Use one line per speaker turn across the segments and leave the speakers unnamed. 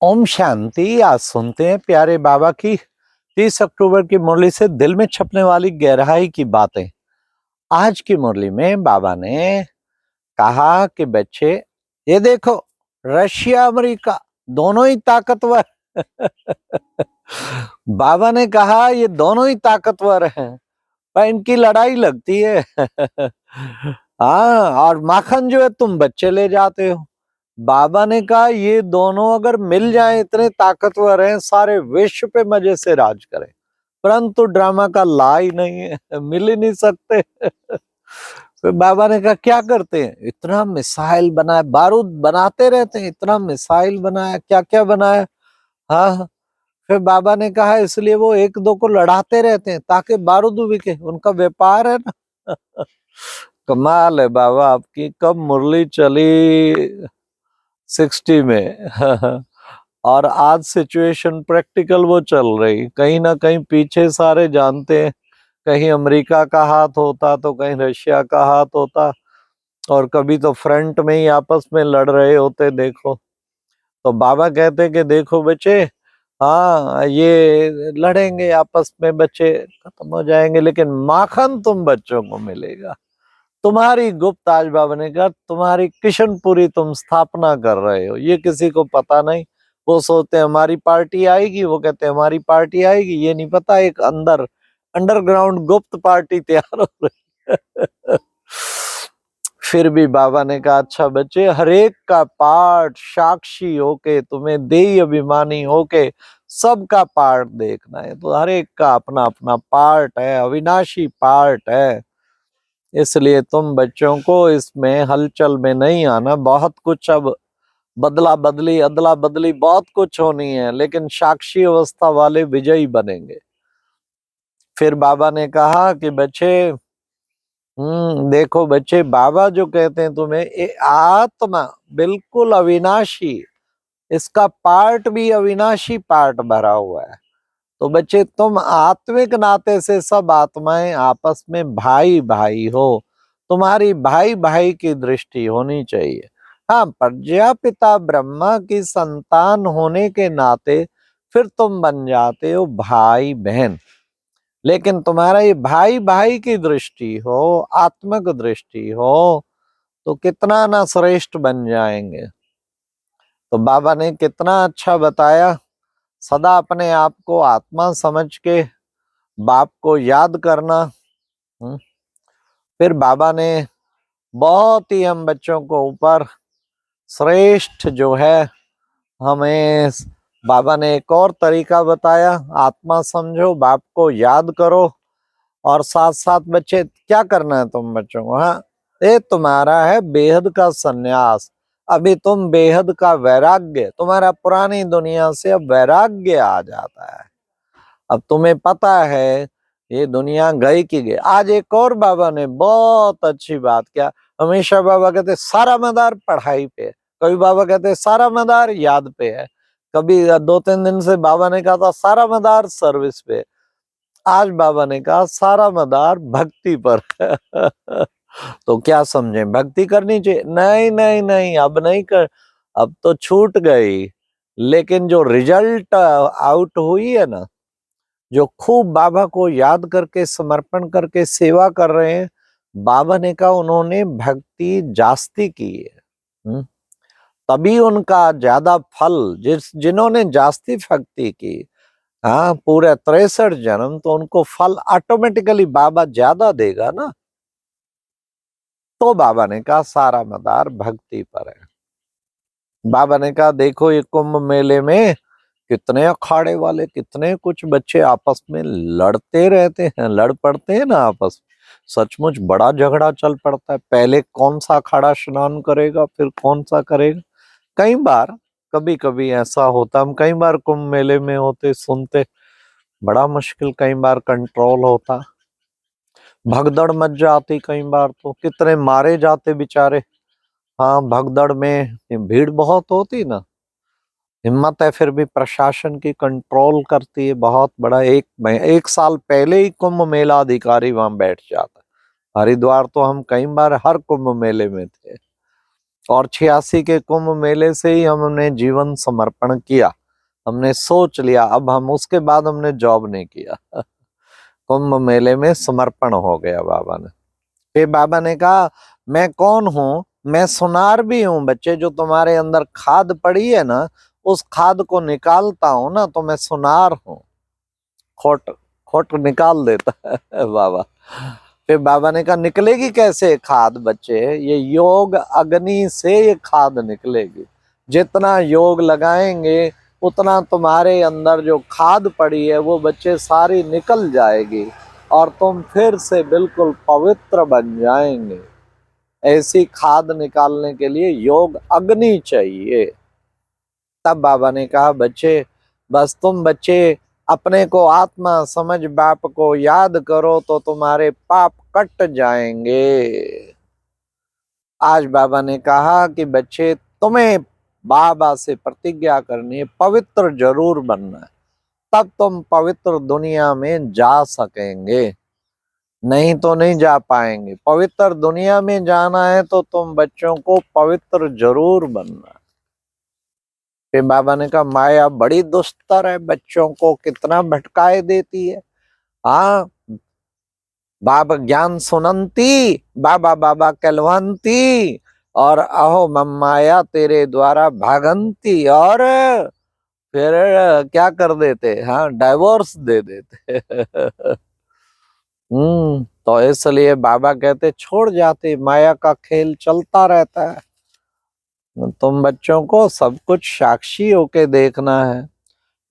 ओम शांति। आज सुनते हैं प्यारे बाबा की 30 अक्टूबर की मुरली से दिल में छपने वाली गहराई की बातें। आज की मुरली में बाबा ने कहा कि बच्चे ये देखो, रशिया अमेरिका दोनों ही ताकतवर बाबा ने कहा ये दोनों ही ताकतवर हैं, पर इनकी लड़ाई लगती है हाँ, और माखन जो है तुम बच्चे ले जाते हो। बाबा ने कहा ये दोनों अगर मिल जाएं, इतने ताकतवर हैं, सारे विश्व पे मजे से राज करें, परंतु ड्रामा का ला ही नहीं है, मिल ही नहीं सकते फिर बाबा ने कहा क्या करते हैं, इतना मिसाइल बनाया, बारूद बनाते रहते हैं, इतना मिसाइल बनाया, क्या क्या बनाया। हाँ, फिर बाबा ने कहा इसलिए वो एक दो को लड़ाते रहते हैं ताकि बारूद बिके, उनका व्यापार है ना कमाल है बाबा आपकी। कब मुरली चली 60 में और आज सिचुएशन प्रैक्टिकल वो चल रही, कहीं ना कहीं पीछे सारे जानते हैं, कहीं अमेरिका का हाथ होता तो कहीं रशिया का हाथ होता, और कभी तो फ्रंट में ही आपस में लड़ रहे होते। देखो, तो बाबा कहते कि देखो बच्चे, हाँ ये लड़ेंगे आपस में, बच्चे खत्म हो जाएंगे, लेकिन माखन तुम बच्चों को मिलेगा। तुम्हारी गुप्त, आज बाबा ने कहा, तुम्हारी किशनपुरी तुम स्थापना कर रहे हो, ये किसी को पता नहीं। वो सोचते हैं हमारी पार्टी आएगी, वो कहते हैं हमारी पार्टी आएगी, ये नहीं पता एक अंदर अंडरग्राउंड गुप्त पार्टी तैयार हो रही है फिर भी बाबा ने कहा अच्छा बच्चे, हरेक का पार्ट साक्षी होके, तुम्हें देही अभिमानी होके सबका पार्ट देखना है। तो हरेक का अपना अपना पार्ट है, अविनाशी पार्ट है, इसलिए तुम बच्चों को इसमें हलचल में नहीं आना। बहुत कुछ अब बदला बदली अदला बदली बहुत कुछ होनी है, लेकिन साक्षी अवस्था वाले विजयी बनेंगे। फिर बाबा ने कहा कि बच्चे, देखो बच्चे, बाबा जो कहते हैं तुम्हें, ये आत्मा बिल्कुल अविनाशी, इसका पार्ट भी अविनाशी पार्ट भरा हुआ है। तो बच्चे तुम आत्मिक नाते से सब आत्माएं आपस में भाई भाई हो, तुम्हारी भाई भाई की दृष्टि होनी चाहिए। हाँ, प्रजापिता ब्रह्मा की संतान होने के नाते फिर तुम बन जाते हो भाई बहन, लेकिन तुम्हारा ये भाई भाई की दृष्टि हो, आत्मिक दृष्टि हो, तो कितना ना श्रेष्ठ बन जाएंगे। तो बाबा ने कितना अच्छा बताया, सदा अपने आप को आत्मा समझ के बाप को याद करना। फिर बाबा ने बहुत ही हम बच्चों को ऊपर श्रेष्ठ जो है, हमें बाबा ने एक और तरीका बताया, आत्मा समझो, बाप को याद करो, और साथ साथ बच्चे क्या करना है तुम बच्चों को, हाँ ये तुम्हारा है बेहद का सन्यास। अभी तुम बेहद का वैराग्य, तुम्हारा पुरानी दुनिया से अब वैराग्य आ जाता है। अब तुम्हें पता है ये दुनिया गई की गई। आज एक और बाबा ने बहुत अच्छी बात किया। हमेशा बाबा कहते सारा मदार पढ़ाई पे है, कभी बाबा कहते सारा मदार याद पे है, कभी 2-3 दिन से बाबा ने कहा था सारा मदार सर्विस पे। आज बाबा ने कहा सारा मदार भक्ति पर तो क्या समझे, भक्ति करनी चाहिए? नहीं नहीं नहीं, अब नहीं कर, अब तो छूट गई। लेकिन जो रिजल्ट आउट हुई है ना, जो खूब बाबा को याद करके समर्पण करके सेवा कर रहे हैं, बाबा ने कहा उन्होंने भक्ति जास्ती की है, तभी उनका ज्यादा फल, जिन्होंने जास्ती भक्ति की, हाँ पूरे 63 जन्म, तो उनको फल ऑटोमेटिकली बाबा ज्यादा देगा ना। तो बाबा ने कहा सारा मदार भक्ति पर है। बाबा ने कहा देखो ये कुंभ मेले में कितने अखाड़े वाले, कितने कुछ बच्चे आपस में लड़ते रहते हैं, लड़ पड़ते हैं ना आपस में, सचमुच बड़ा झगड़ा चल पड़ता है। पहले कौन सा अखाड़ा स्नान करेगा, फिर कौन सा करेगा। कई बार कभी कभी ऐसा होता, हम कई बार कुंभ मेले में होते सुनते, बड़ा मुश्किल कई बार कंट्रोल होता, भगदड़ मच जाती कई बार, तो कितने मारे जाते बेचारे। हाँ, भगदड़ में भीड़ बहुत होती ना, हिम्मत है फिर भी प्रशासन की कंट्रोल करती है बहुत बड़ा। एक साल पहले ही कुंभ मेला अधिकारी वहां बैठ जाता। हरिद्वार तो हम कई बार हर कुंभ मेले में थे, और 86 के कुंभ मेले से ही हमने जीवन समर्पण किया। हमने सोच लिया, अब हम उसके बाद हमने जॉब नहीं किया। कुंभ मेले में समर्पण हो गया बाबा ने। फिर बाबा ने कहा, मैं कौन हूं? मैं सुनार भी हूं बच्चे। जो तुम्हारे अंदर खाद पड़ी है ना, उस खाद को निकालता हूं ना, तो मैं सुनार हूं। खोट खोट निकाल देता है बाबा। फिर बाबा ने कहा, निकलेगी कैसे खाद बच्चे? ये योग अग्नि से ये खाद निकलेगी। जितना योग लगाएंगे उतना तुम्हारे अंदर जो खाद पड़ी है वो बच्चे सारी निकल जाएगी और तुम फिर से बिल्कुल पवित्र बन जाएंगे। ऐसी खाद निकालने के लिए योग अग्नि चाहिए। तब बाबा ने कहा, बच्चे बस तुम बच्चे अपने को आत्मा समझ बाप को याद करो तो तुम्हारे पाप कट जाएंगे। आज बाबा ने कहा कि बच्चे तुम्हें बाबा से प्रतिज्ञा करनी है, पवित्र जरूर बनना है, तब तुम पवित्र दुनिया में जा सकेंगे, नहीं तो नहीं जा पाएंगे। पवित्र दुनिया में जाना है तो तुम बच्चों को पवित्र जरूर बनना है। फिर बाबा ने कहा, माया बड़ी दुस्तर है, बच्चों को कितना भटकाए देती है। हाँ, बाबा ज्ञान सुनंती, बाबा बाबा कहलवंती, और अहो माया तेरे द्वारा भागंती, और फिर क्या कर देते? हाँ, डाइवोर्स दे देते। तो इसलिए बाबा कहते छोड़ जाते, माया का खेल चलता रहता है। तुम बच्चों को सब कुछ साक्षी होके देखना है।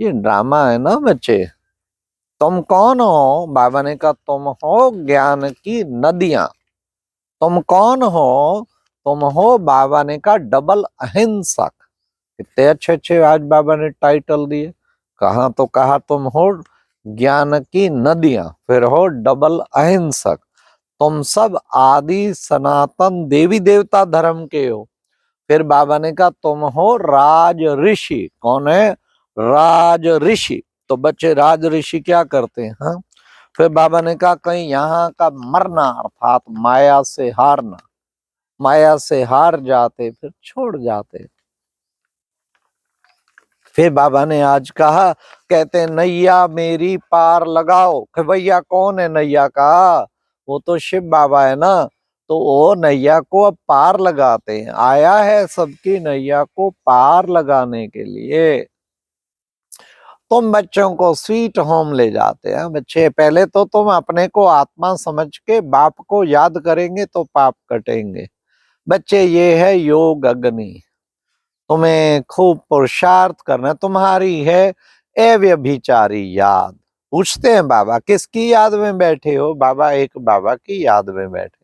ये ड्रामा है ना बच्चे। तुम कौन हो? बाबा ने कहा, तुम हो ज्ञान की नदियां। तुम कौन हो? तुम हो, बाबा ने कहा, डबल अहिंसक। कितने अच्छे अच्छे आज बाबा ने टाइटल दिए। कहा तो कहा तुम हो ज्ञान की नदियां, फिर हो डबल अहिंसक। तुम सब आदि सनातन देवी देवता धर्म के हो। फिर बाबा ने कहा, तुम हो राज ऋषि। कौन है? राज ऋषि। तो बच्चे राज ऋषि क्या करते हैं? हाँ? फिर बाबा ने कहा, कहीं यहाँ का मरना अर्थात माया से हारना। माया से हार जाते फिर छोड़ जाते। फिर बाबा ने आज कहा, कहते नैया मेरी पार लगाओ। कि भैया कौन है नैया का? वो तो शिव बाबा है ना। तो वो नैया को अब पार लगाते हैं। आया है सबकी नैया को पार लगाने के लिए। तुम बच्चों को स्वीट होम ले जाते हैं। बच्चे पहले तो तुम अपने को आत्मा समझ के बाप को याद करेंगे तो पाप कटेंगे। बच्चे ये है योग अग्नि। तुम्हें खूब पुरुषार्थ करना। तुम्हारी है अव्यभिचारी याद। पूछते हैं बाबा किसकी याद में बैठे हो? बाबा एक बाबा की याद में बैठे।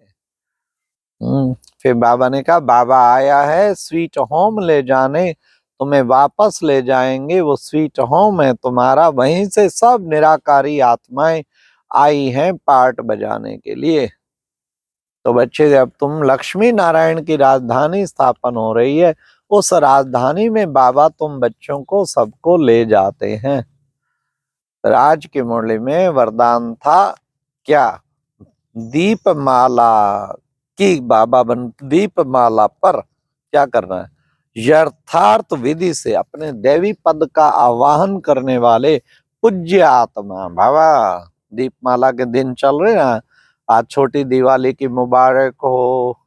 फिर बाबा ने कहा, बाबा आया है स्वीट होम ले जाने, तुम्हें वापस ले जाएंगे। वो स्वीट होम है तुम्हारा, वहीं से सब निराकारी आत्माएं आई हैं पार्ट बजाने के लिए। तो बच्चे, जब तुम लक्ष्मी नारायण की राजधानी स्थापन हो रही है, उस राजधानी में बाबा तुम बच्चों को सबको ले जाते हैं। आज की मुरली में वरदान था क्या? दीपमाला की बाबा बन, दीपमाला पर क्या करना है? यथार्थ विधि से अपने देवी पद का आवाहन करने वाले पूज्य आत्मा बाबा। दीपमाला के दिन चल रहे हैं। आज छोटी दिवाली की मुबारक हो,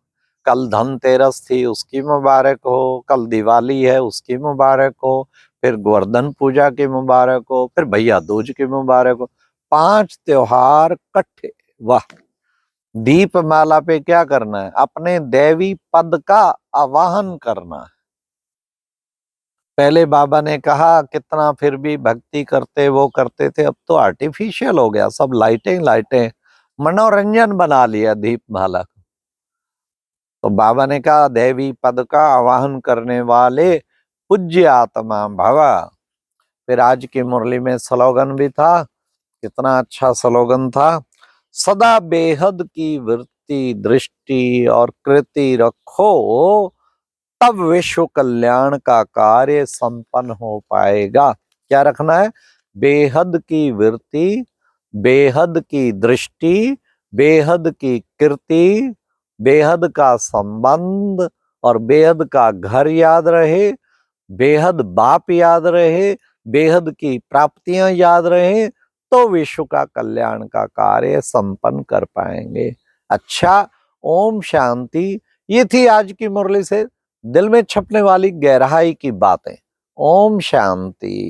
कल धनतेरस थी उसकी मुबारक हो, कल दिवाली है उसकी मुबारक हो, फिर गोवर्धन पूजा की मुबारक हो, फिर भैया दूज की मुबारक हो। 5 त्योहार इकट्ठे। वाह! दीपमाला पे क्या करना है? अपने देवी पद का आवाहन करना है। पहले बाबा ने कहा कितना फिर भी भक्ति करते वो करते थे, अब तो आर्टिफिशियल हो गया सब। लाइटें लाइटें मनोरंजन बना लिया दीपमाला। तो बाबा ने कहा देवी पद का आवाहन करने वाले पूज्य आत्मा भवा। फिर आज की मुरली में स्लोगन भी था। कितना अच्छा स्लोगन था। सदा बेहद की वृत्ति दृष्टि और कृति रखो, तब विश्व कल्याण का कार्य संपन्न हो पाएगा। क्या रखना है? बेहद की वृत्ति, बेहद की दृष्टि, बेहद की कृति, बेहद का संबंध और बेहद का घर याद रहे, बेहद बाप याद रहे, बेहद की प्राप्तियां याद रहे, तो विश्व का कल्याण का कार्य संपन्न कर पाएंगे। अच्छा, ओम शांति। ये थी आज की मुरली से दिल में छपने वाली गहराई की बातें। ओम शांति।